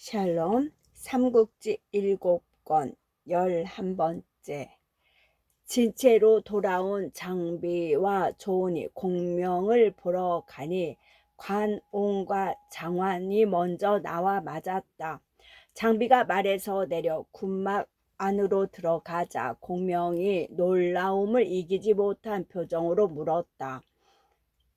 샬롬 삼국지 7권 11번째. 진체로 돌아온 장비와 조은이 공명을 보러 가니 관옹과 장환이 먼저 나와 맞았다. 장비가 말에서 내려 군막 안으로 들어가자 공명이 놀라움을 이기지 못한 표정으로 물었다.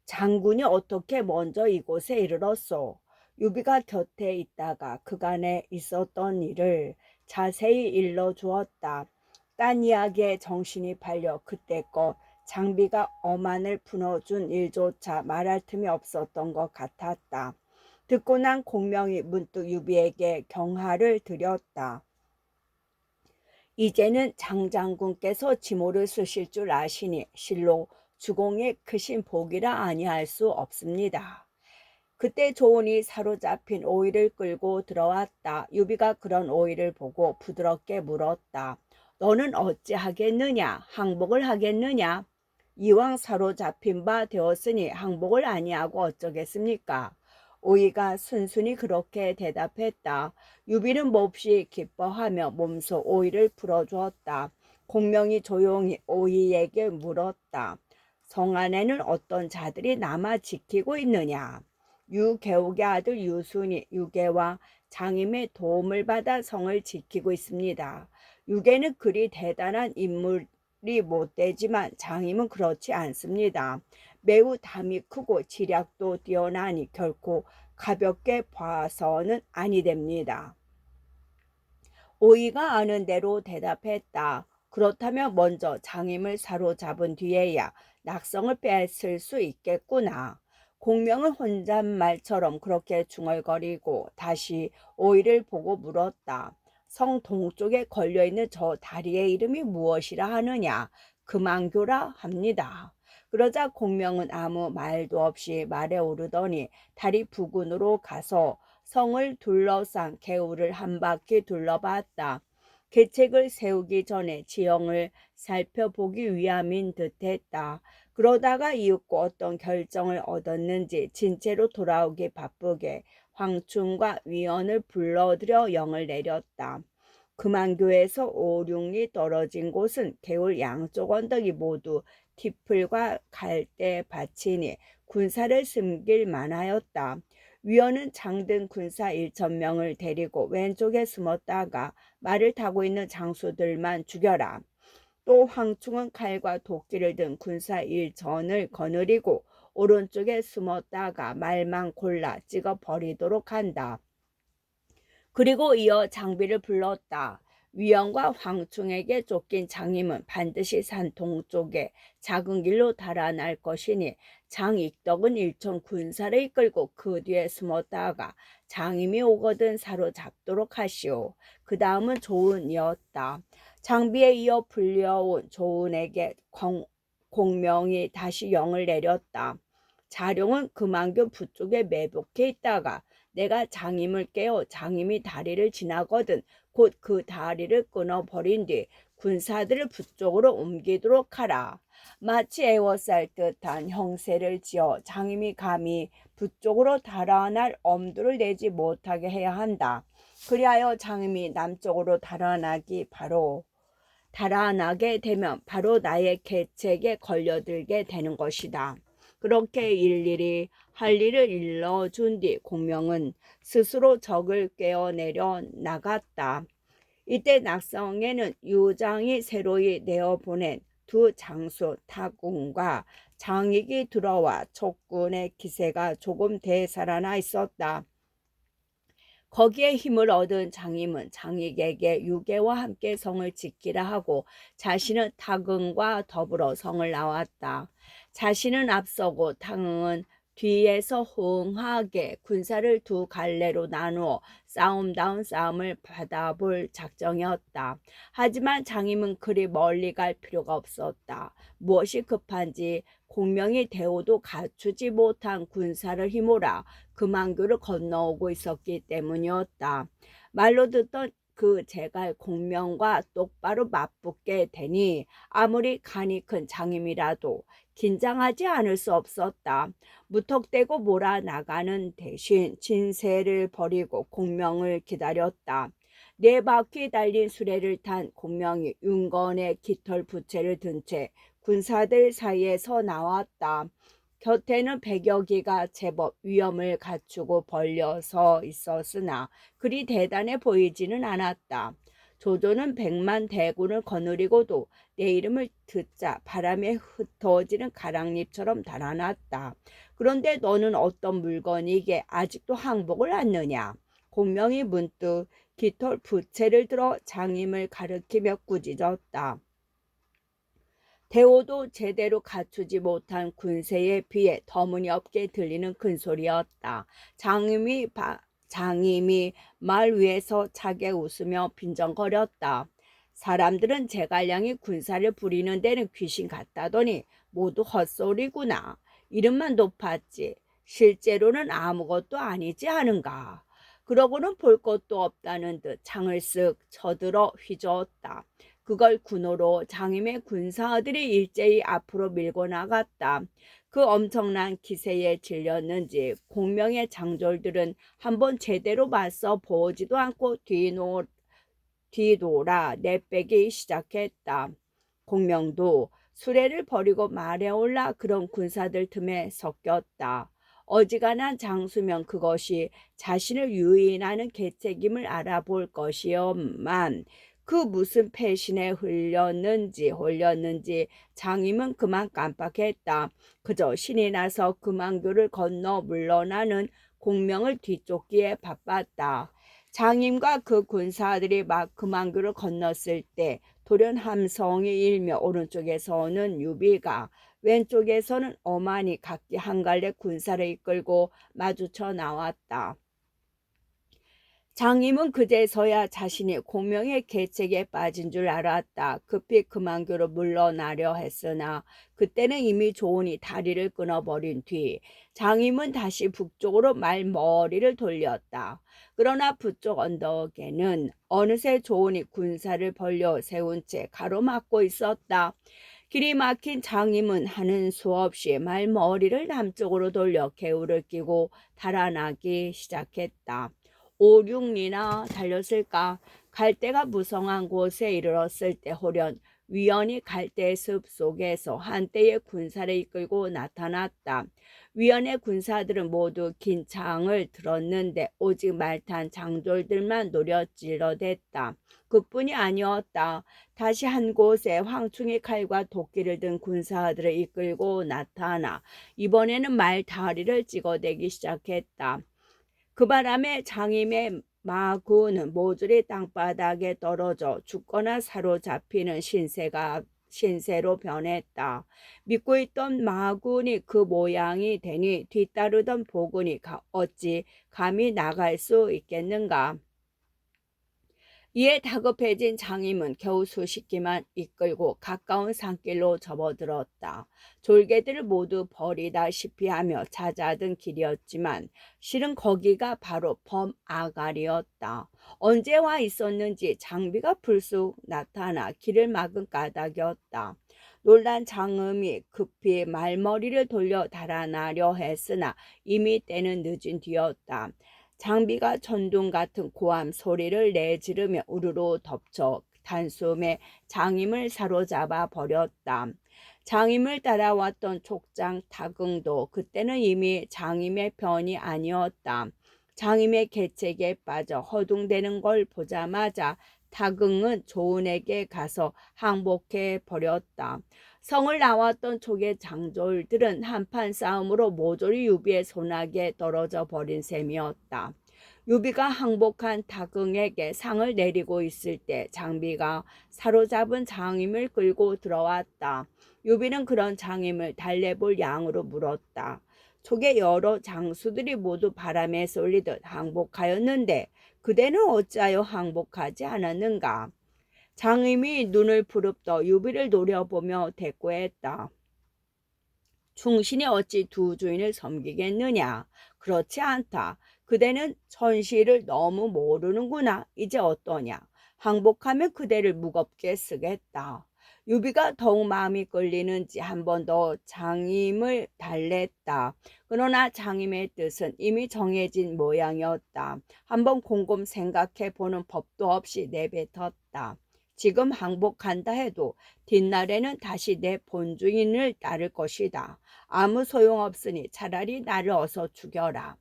장군이 어떻게 먼저 이곳에 이르렀소? 유비가 곁에 있다가 그간에 있었던 일을 자세히 일러주었다. 딴 이야기에 정신이 팔려 그때껏 장비가 어만을 풀어준 일조차 말할 틈이 없었던 것 같았다. 듣고 난 공명이 문득 유비에게 경하를 드렸다. 이제는 장장군께서 지모를 쓰실 줄 아시니 실로 주공이 크신 복이라 아니할 수 없습니다. 그때 조은이 사로잡힌 오이를 끌고 들어왔다. 유비가 그런 오이를 보고 부드럽게 물었다. 너는 어찌하겠느냐? 항복을 하겠느냐? 이왕 사로잡힌 바 되었으니 항복을 아니하고 어쩌겠습니까? 오이가 순순히 그렇게 대답했다. 유비는 몹시 기뻐하며 몸소 오이를 풀어주었다. 공명이 조용히 오이에게 물었다. 성 안에는 어떤 자들이 남아 지키고 있느냐? 유개옥의 아들 유순이 유개와 장임의 도움을 받아 성을 지키고 있습니다. 유개는 그리 대단한 인물이 못되지만 장임은 그렇지 않습니다. 매우 담이 크고 지략도 뛰어나니 결코 가볍게 봐서는 아니 됩니다. 오이가 아는 대로 대답했다. 그렇다면 먼저 장임을 사로잡은 뒤에야 낙성을 뺏을 수 있겠구나. 공명은 혼잣말처럼 그렇게 중얼거리고 다시 오이를 보고 물었다. 성 동쪽에 걸려있는 저 다리의 이름이 무엇이라 하느냐? 금왕교라 합니다. 그러자 공명은 아무 말도 없이 말에 오르더니 다리 부근으로 가서 성을 둘러싼 개울을 한 바퀴 둘러봤다. 계책을 세우기 전에 지형을 살펴보기 위함인 듯했다. 그러다가 이윽고 어떤 결정을 얻었는지 진체로 돌아오기 바쁘게 황충과 위원을 불러들여 영을 내렸다. 금안교에서 5, 6리 떨어진 곳은 개울 양쪽 언덕이 모두 티풀과 갈대 밭이니 군사를 숨길 만하였다. 위원은 장등 군사 1,000명을 데리고 왼쪽에 숨었다가 말을 타고 있는 장수들만 죽여라. 또 황충은 칼과 도끼를 든 군사 1전을 거느리고 오른쪽에 숨었다가 말만 골라 찍어 버리도록 한다. 그리고 이어 장비를 불렀다. 위원과 황충에게 쫓긴 장임은 반드시 산 동쪽에 작은 길로 달아날 것이니 장익덕은 일천 군사를 이끌고 그 뒤에 숨었다가 장임이 오거든 사로잡도록 하시오. 그 다음은 조은이었다. 장비에 이어 불려온 조은에게 공명이 다시 영을 내렸다. 자룡은 금안교 부쪽에 매복해 있다가 내가 장임을 깨워 장임이 다리를 지나거든 곧 그 다리를 끊어버린 뒤 군사들을 북쪽으로 옮기도록 하라. 마치 애워쌀 듯한 형세를 지어 장임이 감히 북쪽으로 달아날 엄두를 내지 못하게 해야 한다. 그리하여 장임이 남쪽으로 달아나게 되면 바로 나의 계책에 걸려들게 되는 것이다. 그렇게 일일이 할 일을 일러준 뒤 공명은 스스로 적을 깨어내려 나갔다. 이때 낙성에는 유장이 새로이 내어보낸 두 장수 타군과 장익이 들어와 촉군의 기세가 조금 되살아나 있었다. 거기에 힘을 얻은 장임은 장익에게 유계와 함께 성을 지키라 하고 자신은 타궁과 더불어 성을 나왔다. 자신은 앞서고 타궁은 뒤에서 호응하게 군사를 두 갈래로 나누어 싸움다운 싸움을 받아볼 작정이었다. 하지만 장임은 그리 멀리 갈 필요가 없었다. 무엇이 급한지 공명이 대우도 갖추지 못한 군사를 힘으라 금안교를 건너오고 있었기 때문이었다. 말로 듣던 그 제갈 공명과 똑바로 맞붙게 되니 아무리 간이 큰 장임이라도 긴장하지 않을 수 없었다. 무턱대고 몰아나가는 대신 진세를 버리고 공명을 기다렸다. 네 바퀴 달린 수레를 탄 공명이 윤건의 깃털 부채를 든 채 군사들 사이에서 나왔다. 곁에는 백여기가 제법 위엄을 갖추고 벌려서 있었으나 그리 대단해 보이지는 않았다. 조조는 백만 대군을 거느리고도 내 이름을 듣자 바람에 흩어지는 가랑잎처럼 달아났다. 그런데 너는 어떤 물건이게 아직도 항복을 않느냐? 공명이 문득 깃털 부채를 들어 장임을 가리키며 꾸짖었다. 대오도 제대로 갖추지 못한 군세에 비해 터무니없게 들리는 큰 소리였다. 장임이 말 위에서 차게 웃으며 빈정거렸다. 사람들은 제갈량이 군사를 부리는 데는 귀신 같다더니 모두 헛소리구나. 이름만 높았지 실제로는 아무것도 아니지 않은가. 그러고는 볼 것도 없다는 듯 창을 쓱 쳐들어 휘저었다. 그걸 군호로 장임의 군사들이 일제히 앞으로 밀고 나갔다. 그 엄청난 기세에 질렸는지 공명의 장졸들은 한번 제대로 맞서 보지도 않고 뒤돌아 내빼기 시작했다. 공명도 수레를 버리고 말에 올라 그런 군사들 틈에 섞였다. 어지간한 장수면 그것이 자신을 유인하는 계책임을 알아볼 것이었만 그 무슨 패신에 홀렸는지 장임은 그만 깜빡했다. 그저 신이 나서 금왕교를 건너 물러나는 공명을 뒤쫓기에 바빴다. 장임과 그 군사들이 막 금왕교를 건넜을 때 돌연 함성이 일며 오른쪽에서는 유비가 왼쪽에서는 어만이 각기 한 갈래 군사를 이끌고 마주쳐 나왔다. 장임은 그제서야 자신이 공명의 계책에 빠진 줄 알았다. 급히 금왕교로 물러나려 했으나 그때는 이미 조은이 다리를 끊어버린 뒤 장임은 다시 북쪽으로 말머리를 돌렸다. 그러나 북쪽 언덕에는 어느새 조은이 군사를 벌려 세운 채 가로막고 있었다. 길이 막힌 장임은 하는 수 없이 말머리를 남쪽으로 돌려 개울을 끼고 달아나기 시작했다. 5, 6리나 달렸을까? 갈대가 무성한 곳에 이르렀을 때 호련 위원이 갈대숲 속에서 한때의 군사를 이끌고 나타났다. 위원의 군사들은 모두 긴 창을 들었는데 오직 말탄 장졸들만 노려찔러댔다. 그뿐이 아니었다. 다시 한 곳에 황충이 칼과 도끼를 든 군사들을 이끌고 나타나 이번에는 말 다리를 찍어대기 시작했다. 그 바람에 장임의 마구는 모조리 땅바닥에 떨어져 죽거나 사로잡히는 신세로 변했다. 믿고 있던 마군이 그 모양이 되니 뒤따르던 보군이 어찌 감히 나갈 수 있겠는가. 이에 다급해진 장임은 겨우 수십 기만 이끌고 가까운 산길로 접어들었다. 졸개들을 모두 버리다시피 하며 찾아든 길이었지만 실은 거기가 바로 범아가리였다. 언제 와 있었는지 장비가 불쑥 나타나 길을 막은 까닭이었다. 놀란 장음이 급히 말머리를 돌려 달아나려 했으나 이미 때는 늦은 뒤였다. 장비가 천둥 같은 고함 소리를 내지르며 우르르 덮쳐 단숨에 장임을 사로잡아 버렸다. 장임을 따라왔던 족장 타긍도 그때는 이미 장임의 편이 아니었다. 장임의 계책에 빠져 허둥대는 걸 보자마자 타긍은 조은에게 가서 항복해 버렸다. 성을 나왔던 족의 장졸들은 한판 싸움으로 모조리 유비의 손아귀에 떨어져 버린 셈이었다. 유비가 항복한 타긍에게 상을 내리고 있을 때 장비가 사로잡은 장임을 끌고 들어왔다. 유비는 그런 장임을 달래볼 양으로 물었다. 족의 여러 장수들이 모두 바람에 쏠리듯 항복하였는데 그대는 어찌하여 항복하지 않았는가? 장임이 눈을 부릅떠 유비를 노려보며 대꾸했다. 충신이 어찌 두 주인을 섬기겠느냐? 그렇지 않다. 그대는 천시를 너무 모르는구나. 이제 어떠냐. 항복하면 그대를 무겁게 쓰겠다. 유비가 더욱 마음이 끌리는지 한 번 더 장임을 달랬다. 그러나 장임의 뜻은 이미 정해진 모양이었다. 한번 곰곰 생각해 보는 법도 없이 내뱉었다. 지금 항복한다 해도 뒷날에는 다시 내 본주인을 따를 것이다. 아무 소용없으니 차라리 나를 어서 죽여라.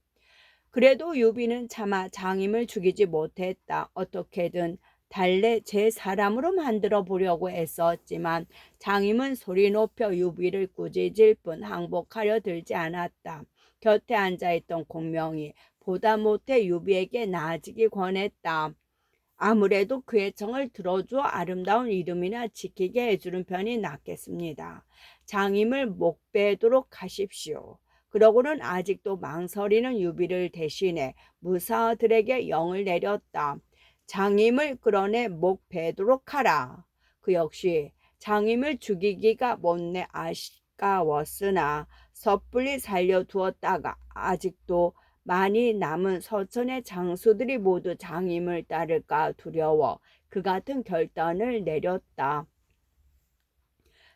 그래도 유비는 차마 장임을 죽이지 못했다. 어떻게든 달래 제 사람으로 만들어 보려고 애썼지만 장임은 소리 높여 유비를 꾸짖을 뿐 항복하려 들지 않았다. 곁에 앉아있던 공명이 보다 못해 유비에게 나아지기 권했다. 아무래도 그의 청을 들어주어 아름다운 이름이나 지키게 해주는 편이 낫겠습니다. 장임을 목베도록 하십시오. 그러고는 아직도 망설이는 유비를 대신해 무사들에게 영을 내렸다. 장임을 끌어내 목베도록 하라. 그 역시 장임을 죽이기가 못내 아까웠으나 섣불리 살려두었다가 아직도 많이 남은 서천의 장수들이 모두 장임을 따를까 두려워 그 같은 결단을 내렸다.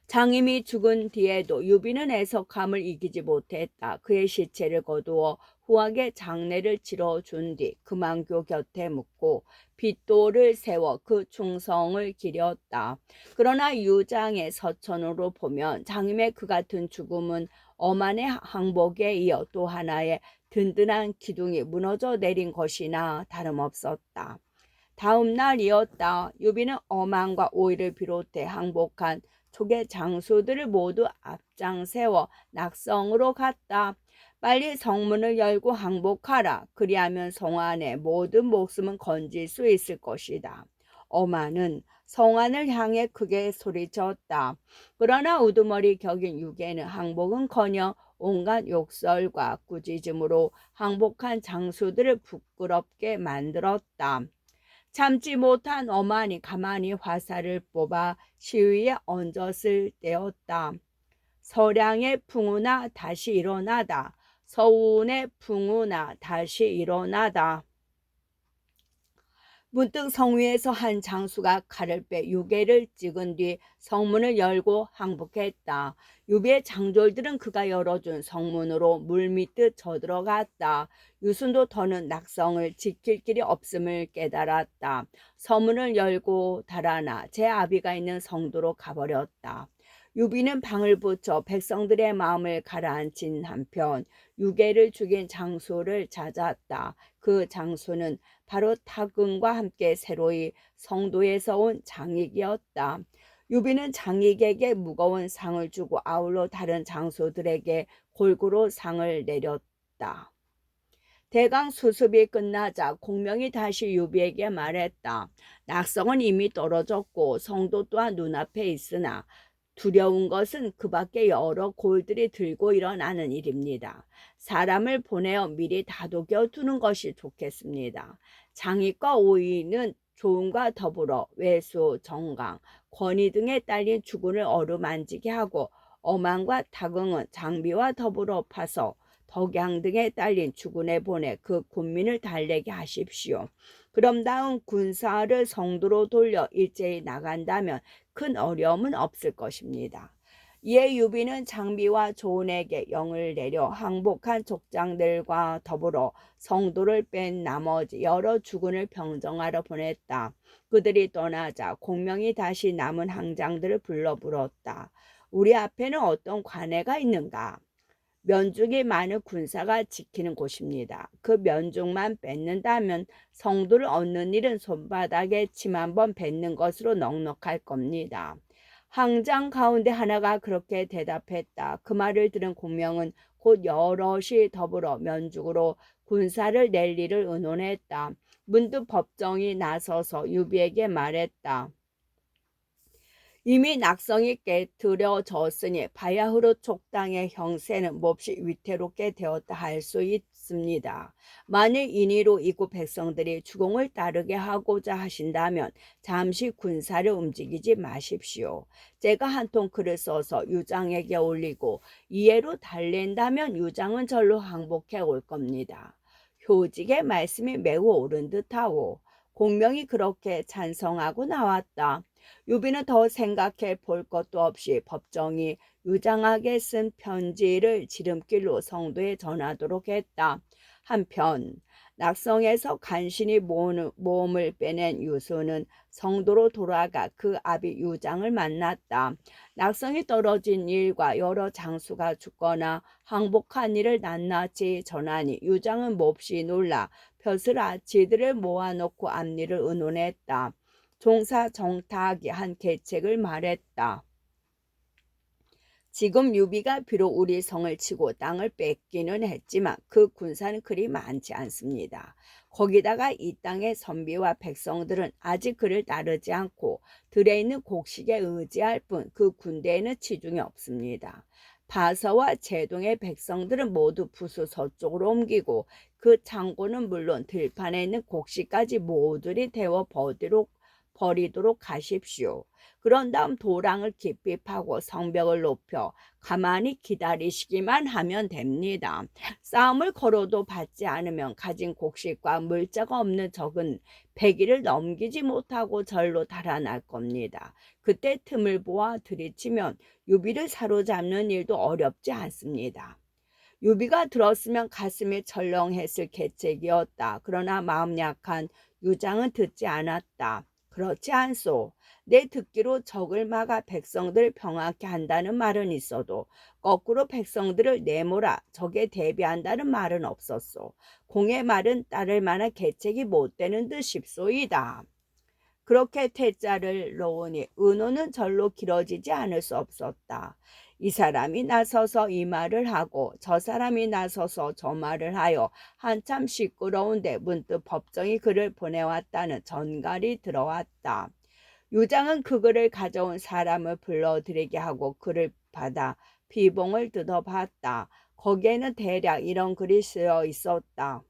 장임이 죽은 뒤에도 유비는 애석함을 이기지 못했다. 그의 시체를 거두어 후하게 장례를 치러준 뒤 금왕교 곁에 묻고 빗돌을 세워 그 충성을 기렸다. 그러나 유장의 서천으로 보면 장임의 그 같은 죽음은 어만의 항복에 이어 또 하나의 든든한 기둥이 무너져 내린 것이나 다름없었다. 다음 날이었다. 유비는 어만과 오이를 비롯해 항복한 족의 장수들을 모두 앞장 세워 낙성으로 갔다. 빨리 성문을 열고 항복하라. 그리하면 성안의 모든 목숨은 건질 수 있을 것이다. 어만은 성안을 향해 크게 소리쳤다. 그러나 우두머리 격인 유계는 항복은커녕 온갖 욕설과 꾸짖음으로 항복한 장수들을 부끄럽게 만들었다. 참지 못한 어만이 가만히 화살을 뽑아 시위에 얹었을 때였다. 서량의 풍우나 다시 일어나다. 서운의 풍우나 다시 일어나다. 문득 성 위에서 한 장수가 칼을 빼 유계를 찍은 뒤 성문을 열고 항복했다. 유비의 장졸들은 그가 열어준 성문으로 물밀듯 쳐들어갔다. 유순도 더는 낙성을 지킬 길이 없음을 깨달았다. 서문을 열고 달아나 제 아비가 있는 성도로 가버렸다. 유비는 방을 붙여 백성들의 마음을 가라앉힌 한편 유계를 죽인 장수를 찾았다. 그 장수는 바로 타근과 함께 새로이 성도에서 온 장익이었다. 유비는 장익에게 무거운 상을 주고 아울러 다른 장수들에게 골고루 상을 내렸다. 대강 수습이 끝나자 공명이 다시 유비에게 말했다. 낙성은 이미 떨어졌고 성도 또한 눈앞에 있으나 두려운 것은 그 밖에 여러 골들이 들고 일어나는 일입니다. 사람을 보내어 미리 다독여 두는 것이 좋겠습니다. 장익과 오이는 조은과 더불어 외수, 정강, 권위 등에 딸린 주군을 어루만지게 하고 어만과 타긍은 장비와 더불어 파서 덕양 등에 딸린 주군에 보내 그 군민을 달래게 하십시오. 그럼 다음 군사를 성도로 돌려 일제히 나간다면 큰 어려움은 없을 것입니다. 이에 유비는 장비와 조은에게 영을 내려 항복한 족장들과 더불어 성도를 뺀 나머지 여러 주군을 병정하러 보냈다. 그들이 떠나자 공명이 다시 남은 항장들을 불러 물었다. 우리 앞에는 어떤 관해가 있는가? 면중이 많은 군사가 지키는 곳입니다. 그 면중만 뺏는다면 성도를 얻는 일은 손바닥에 침 한 번 뱉는 것으로 넉넉할 겁니다. 항장 가운데 하나가 그렇게 대답했다. 그 말을 들은 공명은 곧 여럿이 더불어 면중으로 군사를 낼 일을 의논했다. 문득 법정이 나서서 유비에게 말했다. 이미 낙성이 깨트려졌으니 바야흐로 촉당의 형세는 몹시 위태롭게 되었다 할 수 있습니다. 만일 인의로 이국 백성들이 주공을 따르게 하고자 하신다면 잠시 군사를 움직이지 마십시오. 제가 한 통 글을 써서 유장에게 올리고 이해로 달랜다면 유장은 절로 항복해 올 겁니다. 효직의 말씀이 매우 옳은 듯하오. 공명이 그렇게 찬성하고 나왔다. 유비는 더 생각해 볼 것도 없이 법정이 유장하게 쓴 편지를 지름길로 성도에 전하도록 했다. 한편 낙성에서 간신히 몸을 빼낸 유수는 성도로 돌아가 그 아비 유장을 만났다. 낙성이 떨어진 일과 여러 장수가 죽거나 항복한 일을 낱낱이 전하니 유장은 몹시 놀라 벼슬아치들을 모아놓고 앞일을 의논했다. 종사정탁이 한 계책을 말했다. 지금 유비가 비록 우리 성을 치고 땅을 뺏기는 했지만 그 군사는 그리 많지 않습니다. 거기다가 이 땅의 선비와 백성들은 아직 그를 따르지 않고 들에 있는 곡식에 의지할 뿐 그 군대에는 치중이 없습니다. 바서와 제동의 백성들은 모두 부수 서쪽으로 옮기고 그 창고는 물론 들판에 있는 곡식까지 모두리 태워 버리도록 하십시오. 그런 다음 도랑을 깊이 파고 성벽을 높여 가만히 기다리시기만 하면 됩니다. 싸움을 걸어도 받지 않으면 가진 곡식과 물자가 없는 적은 100일을 넘기지 못하고 절로 달아날 겁니다. 그때 틈을 보아 들이치면 유비를 사로잡는 일도 어렵지 않습니다. 유비가 들었으면 가슴이 철렁했을 계책이었다. 그러나 마음 약한 유장은 듣지 않았다. 그렇지 않소. 내 듣기로 적을 막아 백성들을 병하게 한다는 말은 있어도 거꾸로 백성들을 내몰아 적에 대비한다는 말은 없었소. 공의 말은 따를 만한 계책이 못 되는 듯 싶소이다. 그렇게 태자를 놓으니 의논은 절로 길어지지 않을 수 없었다. 이 사람이 나서서 이 말을 하고 저 사람이 나서서 저 말을 하여 한참 시끄러운데 문득 법정이 그를 보내왔다는 전갈이 들어왔다. 유장은 그 글을 가져온 사람을 불러들이게 하고 글을 받아 비봉을 뜯어봤다. 거기에는 대략 이런 글이 쓰여 있었다.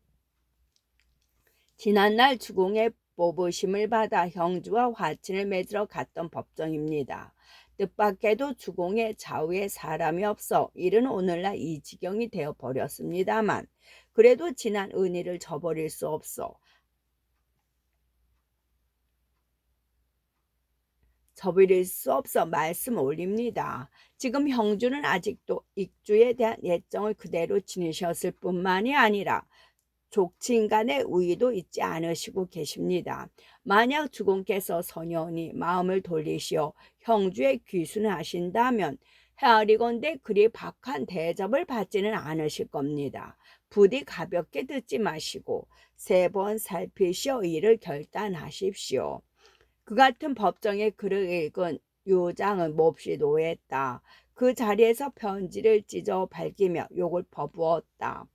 지난날 주공의 뽑으심을 받아 형주와 화친을 맺으러 갔던 법정입니다. 뜻밖에도 주공의 좌우에 사람이 없어 일은 오늘날 이 지경이 되어 버렸습니다만 그래도 지난 은희를 저버릴 수 없어 말씀 올립니다. 지금 형주는 아직도 익주에 대한 예정을 그대로 지니셨을 뿐만이 아니라 족친간의 우위도 잊지 않으시고 계십니다. 만약 주공께서 선여운이 마음을 돌리시어 형주의 귀순을 하신다면 헤아리건대 그리 박한 대접을 받지는 않으실 겁니다. 부디 가볍게 듣지 마시고 3번 살피시어 일을 결단하십시오. 그 같은 법정의 글을 읽은 요장은 몹시 노했다. 그 자리에서 편지를 찢어 밝히며 욕을 퍼부었다.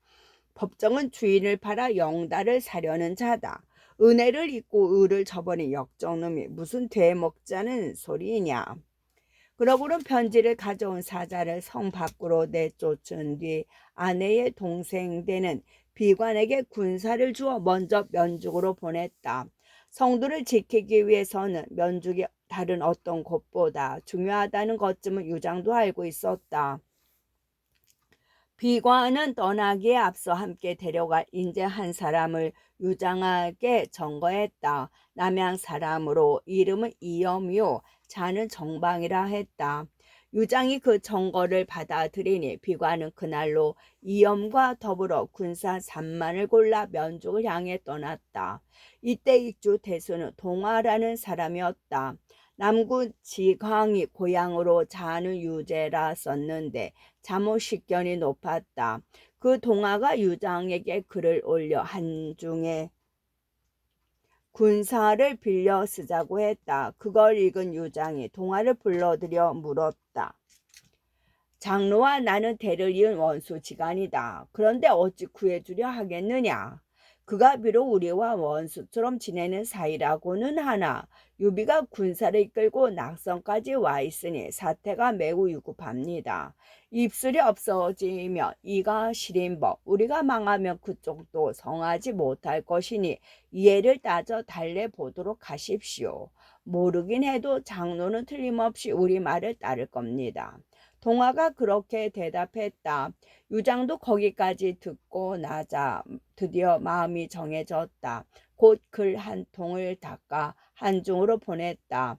법정은 주인을 팔아 영달을 사려는 자다. 은혜를 잊고 의를 저버린 역정놈이 무슨 되먹자는 소리냐. 그러고는 편지를 가져온 사자를 성 밖으로 내쫓은 뒤 아내의 동생 되는 비관에게 군사를 주어 먼저 면죽으로 보냈다. 성도를 지키기 위해서는 면죽이 다른 어떤 곳보다 중요하다는 것쯤은 유장도 알고 있었다. 비관은 떠나기에 앞서 함께 데려갈 인재 한 사람을 유장에게 전거했다. 남양 사람으로 이름은 이염이요 자는 정방이라 했다. 유장이 그 전거를 받아들이니 비관은 그날로 이염과 더불어 군사 3만을 골라 면죽을 향해 떠났다. 이때 익주 대수는 동화라는 사람이었다. 남구 지광이 고향으로 자는 유재라 썼는데 잠옷식견이 높았다. 그 동화가 유장에게 글을 올려 한중에 군사를 빌려 쓰자고 했다. 그걸 읽은 유장이 동화를 불러들여 물었다. 장로와 나는 대를 이은 원수지간이다. 그런데 어찌 구해주려 하겠느냐. 그가 비록 우리와 원수처럼 지내는 사이라고는 하나 유비가 군사를 이끌고 낙성까지 와 있으니 사태가 매우 위급합니다. 입술이 없어지며 이가 시린 법 우리가 망하면 그쪽도 성하지 못할 것이니 이해를 따져 달래보도록 하십시오. 모르긴 해도 장로는 틀림없이 우리 말을 따를 겁니다. 동화가 그렇게 대답했다. 유장도 거기까지 듣고 나자 드디어 마음이 정해졌다. 곧 글 한 통을 닦아 한중으로 보냈다.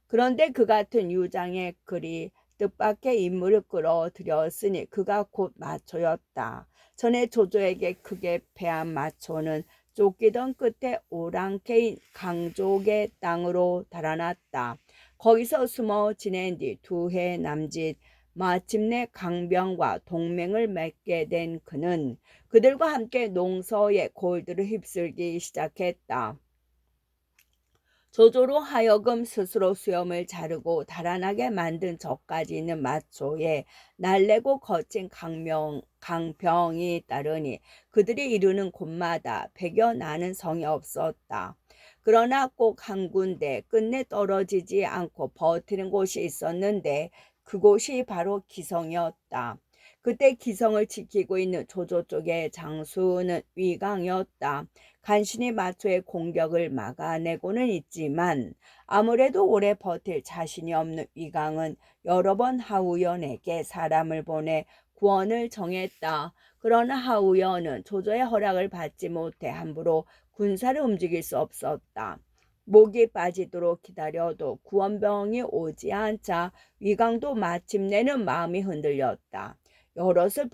그런데 그 같은 유장의 글이 뜻밖의 인물을 끌어들였으니 그가 곧 마초였다. 전에 조조에게 크게 패한 마초는 쫓기던 끝에 오랑캐인 강족의 땅으로 달아났다. 거기서 숨어 지낸 뒤 2해 남짓 마침내 강병과 동맹을 맺게 된 그는 그들과 함께 농서의 골드를 휩쓸기 시작했다. 조조로 하여금 스스로 수염을 자르고 달아나게 만든 젖까지 있는 마초에 날래고 거친 강병이 따르니 그들이 이르는 곳마다 100여 나는 성이 없었다. 그러나 꼭 한 군데 끝내 떨어지지 않고 버티는 곳이 있었는데 그곳이 바로 기성이었다. 그때 기성을 지키고 있는 조조 쪽의 장수는 위강이었다. 간신히 마초의 공격을 막아내고는 있지만 아무래도 오래 버틸 자신이 없는 위강은 여러 번 하우연에게 사람을 보내 구원을 정했다. 그러나 하우연은 조조의 허락을 받지 못해 함부로 군사를 움직일 수 없었다. 목이 빠지도록 기다려도 구원병이 오지 않자 위강도 마침내는 마음이 흔들렸다. 여럿을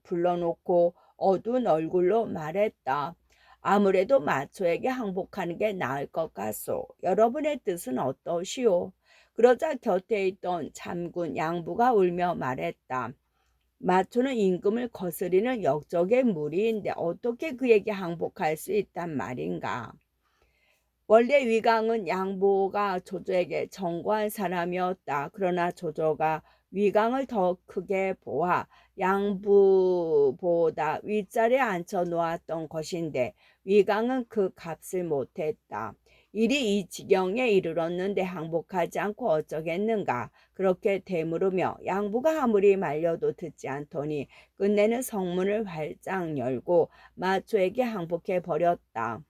불러놓고 어두운 얼굴로 말했다. 아무래도 마초에게 항복하는 게 나을 것 같소. 여러분의 뜻은 어떠시오? 그러자 곁에 있던 참군 양부가 울며 말했다. 마초는 임금을 거스리는 역적의 무리인데 어떻게 그에게 항복할 수 있단 말인가? 원래 위강은 양보가 조조에게 정거한 사람이었다. 그러나 조조가 위강을 더 크게 보아 양부보다 윗자리에 앉혀 놓았던 것인데 위강은 그 값을 못했다. 일이 이 지경에 이르렀는데 항복하지 않고 어쩌겠는가. 그렇게 되물으며 양부가 아무리 말려도 듣지 않더니 끝내는 성문을 활짝 열고 마초에게 항복해 버렸다.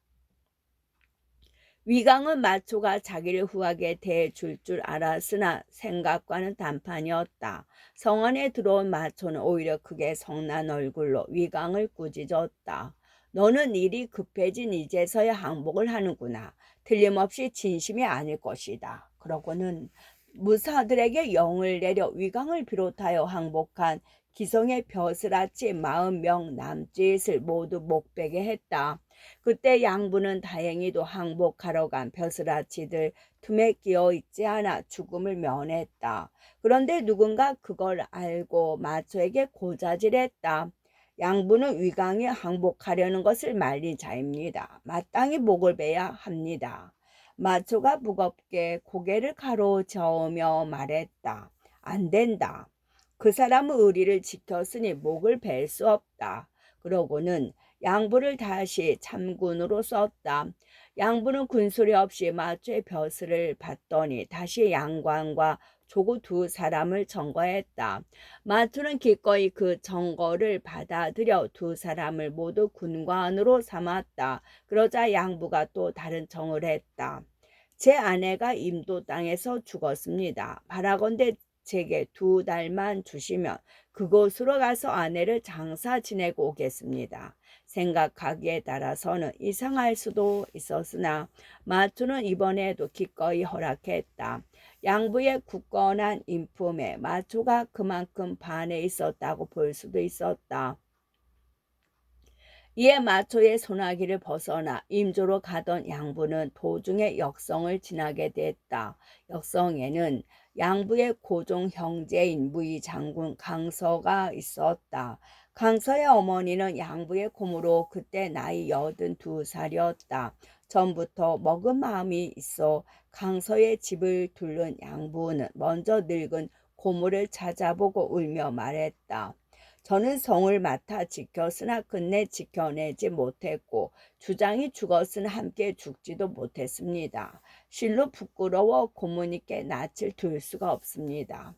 위강은 마초가 자기를 후하게 대해줄 줄 알았으나 생각과는 단판이었다. 성 안에 들어온 마초는 오히려 크게 성난 얼굴로 위강을 꾸짖었다. 너는 일이 급해진 이제서야 항복을 하는구나. 틀림없이 진심이 아닐 것이다. 그러고는 무사들에게 영을 내려 위강을 비롯하여 항복한 기성의 벼슬아치 40명 남짓을 모두 목베게 했다. 그때 양부는 다행히도 항복하러 간 벼슬아치들 틈에 끼어 있지 않아 죽음을 면했다. 그런데 누군가 그걸 알고 마초에게 고자질했다. 양부는 위강이 항복하려는 것을 말린 자입니다. 마땅히 목을 베야 합니다. 마초가 무겁게 고개를 가로저으며 말했다. 안 된다. 그 사람은 의리를 지켰으니 목을 벨 수 없다. 그러고는 양부를 다시 참군으로 썼다. 양부는 군소리 없이 마초의 벼슬을 받더니 다시 양관과 조구 2사람을 청거했다. 마초는 기꺼이 그 청거를 받아들여 2사람을 모두 군관으로 삼았다. 그러자 양부가 또 다른 청을 했다. 제 아내가 임도 땅에서 죽었습니다. 바라건대 제게 2달만 주시면 그곳으로 가서 아내를 장사 지내고 오겠습니다. 생각하기에 따라서는 이상할 수도 있었으나 마초는 이번에도 기꺼이 허락했다. 양부의 굳건한 인품에 마초가 그만큼 반해 있었다고 볼 수도 있었다. 이에 마초의 소나기를 벗어나 임조로 가던 양부는 도중에 역성을 지나게 됐다. 역성에는 양부의 고종 형제인 무의 장군 강서가 있었다. 강서의 어머니는 양부의 고모로 그때 나이 82살이었다. 전부터 먹은 마음이 있어 강서의 집을 둘른 양부는 먼저 늙은 고모를 찾아보고 울며 말했다. 저는 성을 맡아 지켰으나 끝내 지켜내지 못했고 주장이 죽었으나 함께 죽지도 못했습니다. 실로 부끄러워 고모님께 낯을 들 수가 없습니다.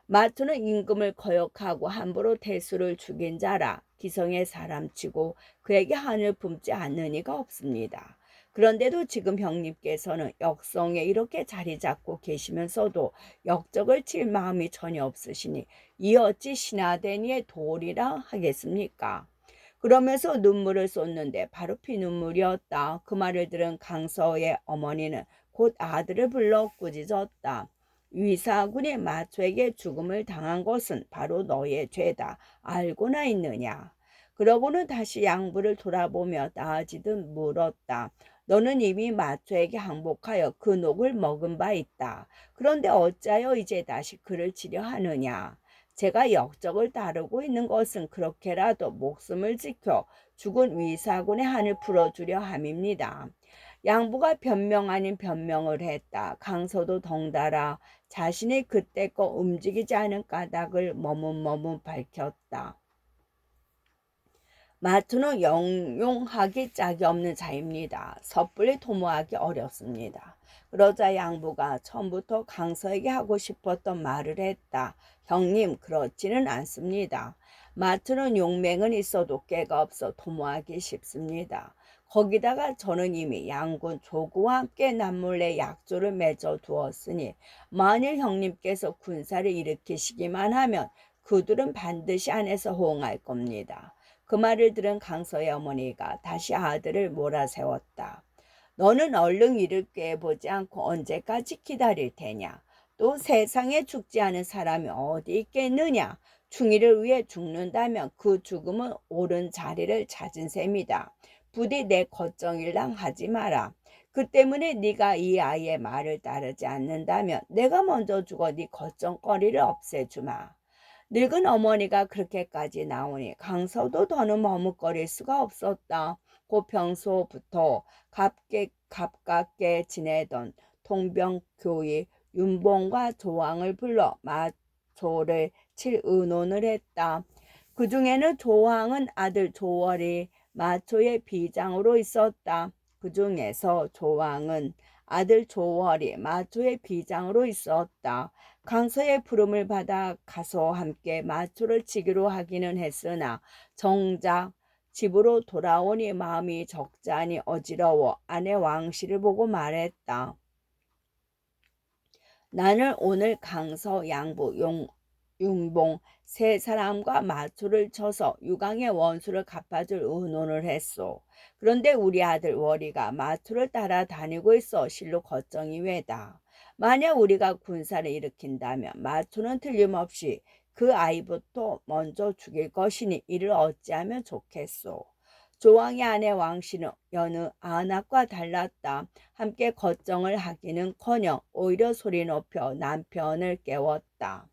마초는 임금을 거역하고 함부로 대수를 죽인 자라 기성의 사람치고 그에게 한을 품지 않는 이가 없습니다. 그런데도 지금 형님께서는 역성에 이렇게 자리 잡고 계시면서도 역적을 칠 마음이 전혀 없으시니 이 어찌 신하대니의 도리라 하겠습니까? 그러면서 눈물을 쏟는데 바로 피눈물이었다. 그 말을 들은 강서의 어머니는 곧 아들을 불러 꾸짖었다. 위사군이 마초에게 죽음을 당한 것은 바로 너의 죄다. 알고나 있느냐? 그러고는 다시 양부를 돌아보며 나아지듯 물었다. 너는 이미 마초에게 항복하여 그 녹을 먹은 바 있다. 그런데 어찌하여 이제 다시 그를 치려 하느냐? 제가 역적을 따르고 있는 것은 그렇게라도 목숨을 지켜 죽은 위사군의 한을 풀어주려 함입니다. 양부가 변명 아닌 변명을 했다. 강서도 덩달아 자신이 그때껏 움직이지 않은 까닭을 머뭇머뭇 밝혔다. 마초는 영용하기 짝이 없는 자입니다. 섣불리 도모하기 어렵습니다. 그러자 양부가 처음부터 강서에게 하고 싶었던 말을 했다. 형님, 그렇지는 않습니다. 마초는 용맹은 있어도 꾀가 없어 도모하기 쉽습니다. 거기다가 저는 이미 양군 조구와 함께 남몰래 약조를 맺어 두었으니 만일 형님께서 군사를 일으키시기만 하면 그들은 반드시 안에서 호응할 겁니다. 그 말을 들은 강서의 어머니가 다시 아들을 몰아세웠다. 너는 얼른 이를 꾀보지 않고 언제까지 기다릴 테냐? 또 세상에 죽지 않은 사람이 어디 있겠느냐? 충의를 위해 죽는다면 그 죽음은 옳은 자리를 찾은 셈이다. 부디 내 걱정일랑 하지 마라. 그 때문에 네가 이 아이의 말을 따르지 않는다면 내가 먼저 죽어 네 걱정거리를 없애주마. 늙은 어머니가 그렇게까지 나오니 강서도 더는 머뭇거릴 수가 없었다. 곧 평소부터 가깝게 지내던 통병교의 윤봉과 조왕을 불러 마초를 칠 의논을 했다. 그 중에는 조왕은 아들 조월이 마초의 비장으로 있었다. 그 중에서 조왕은 아들 조월이 마초의 비장으로 있었다. 강서의 부름을 받아 가서 함께 마초를 치기로 하기는 했으나 정작 집으로 돌아오니 마음이 적잖이 어지러워 아내 왕씨를 보고 말했다. 나는 오늘 강서 양부 윤봉 세 사람과 마초를 쳐서 유강의 원수를 갚아줄 의논을 했소. 그런데 우리 아들 월이가 마초를 따라다니고 있어 실로 걱정이 외다. 만약 우리가 군사를 일으킨다면 마초는 틀림없이 그 아이부터 먼저 죽일 것이니 이를 어찌하면 좋겠소. 조왕의 아내 왕씨는 여느 아낙과 달랐다. 함께 걱정을 하기는커녕 오히려 소리 높여 남편을 깨웠다.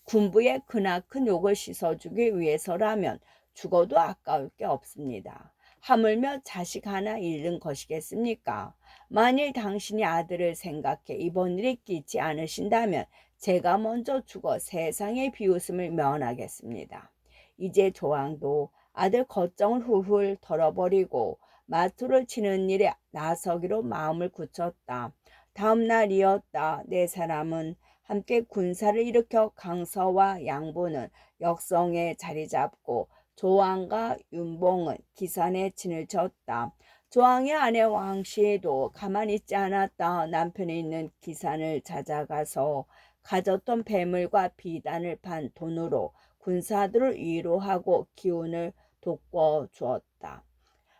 군부의 크나큰 욕을 씻어주기 위해서라면 죽어도 아까울 게 없습니다. 하물며 자식 하나 잃는 것이겠습니까? 만일 당신이 아들을 생각해 이번 일이 끼지 않으신다면 제가 먼저 죽어 세상의 비웃음을 면하겠습니다. 이제 조왕도 아들 걱정을 훌훌 털어버리고 마투를 치는 일에 나서기로 마음을 굳혔다. 다음 날이었다. 네 사람은 함께 군사를 일으켜 강서와 양부는 역성에 자리 잡고 조왕과 윤봉은 기산에 진을 쳤다. 조왕의 아내 왕씨도 가만히 있지 않았다. 남편이 있는 기산을 찾아가서 가졌던 배물과 비단을 판 돈으로 군사들을 위로하고 기운을 돋궈 주었다.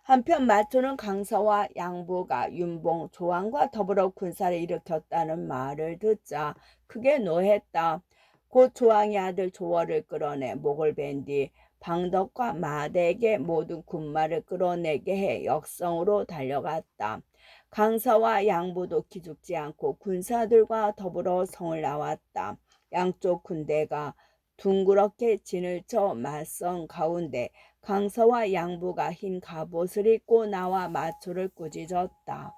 한편 마초는 강서와 양부가 윤봉, 조왕과 더불어 군사를 일으켰다는 말을 듣자 크게 노했다. 곧 조왕의 아들 조월을 끌어내 목을 벤 뒤 방덕과 마대에게 모든 군마를 끌어내게 해 역성으로 달려갔다. 강서와 양부도 기죽지 않고 군사들과 더불어 성을 나왔다. 양쪽 군대가 둥그렇게 진을 쳐 맞선 가운데 강서와 양부가 흰 갑옷을 입고 나와 마초를 꾸짖었다.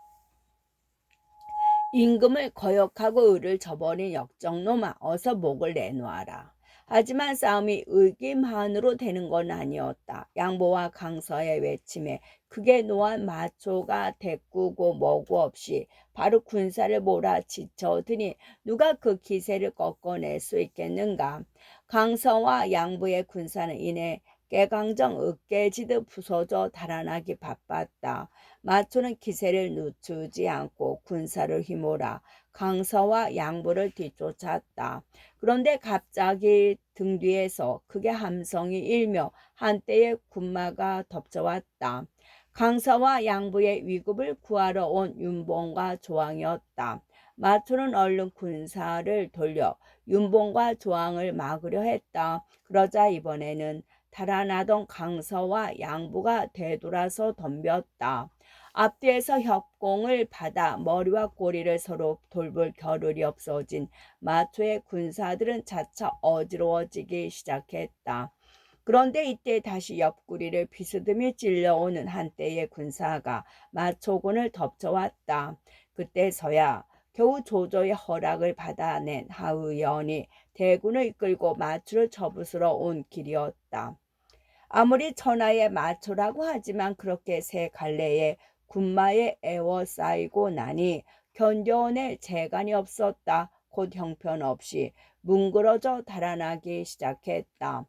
임금을 거역하고 의를 저버린 역적놈아, 어서 목을 내놓아라. 하지만 싸움이 의기만으로 되는 건 아니었다. 양보와 강서의 외침에 크게 노한 마초가 대꾸고 뭐고 없이 바로 군사를 몰아치쳐드니 누가 그 기세를 꺾어낼 수 있겠는가. 강서와 양부의 군사는 이내 깨강정 으깨지듯 부서져 달아나기 바빴다. 마초는 기세를 늦추지 않고 군사를 휘몰아 강서와 양부를 뒤쫓았다. 그런데 갑자기 등 뒤에서 크게 함성이 일며 한때의 군마가 덮쳐왔다. 강서와 양부의 위급을 구하러 온 윤봉과 조항이었다. 마초는 얼른 군사를 돌려 윤봉과 조항을 막으려 했다. 그러자 이번에는 달아나던 강서와 양부가 되돌아서 덤볐다. 앞뒤에서 협공을 받아 머리와 꼬리를 서로 돌볼 겨를이 없어진 마초의 군사들은 차차 어지러워지기 시작했다. 그런데 이때 다시 옆구리를 비스듬히 찔려오는 한때의 군사가 마초군을 덮쳐왔다. 그때서야 겨우 조조의 허락을 받아낸 하의연이 대군을 이끌고 마초를 쳐부수러 온 길이었다. 아무리 천하의 마초라고 하지만 그렇게 새 갈래에 군마에 애워싸이고 나니 견뎌낼 재간이 없었다. 곧 형편없이 뭉그러져 달아나기 시작했다.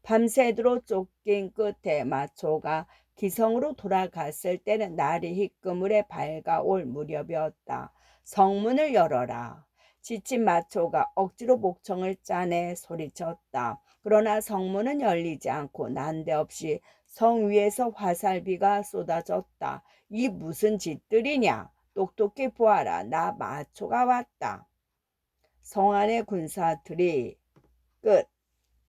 밤새도록 쫓긴 끝에 마초가 기성으로 돌아갔을 때는 날이 희끄물에 밝아올 무렵이었다. 성문을 열어라. 지친 마초가 억지로 목청을 짜내 소리쳤다. 그러나 성문은 열리지 않고 난데없이 성 위에서 화살비가 쏟아졌다. 이 무슨 짓들이냐? 똑똑히 보아라. 나 마초가 왔다. 성 안의 군사들이 끝.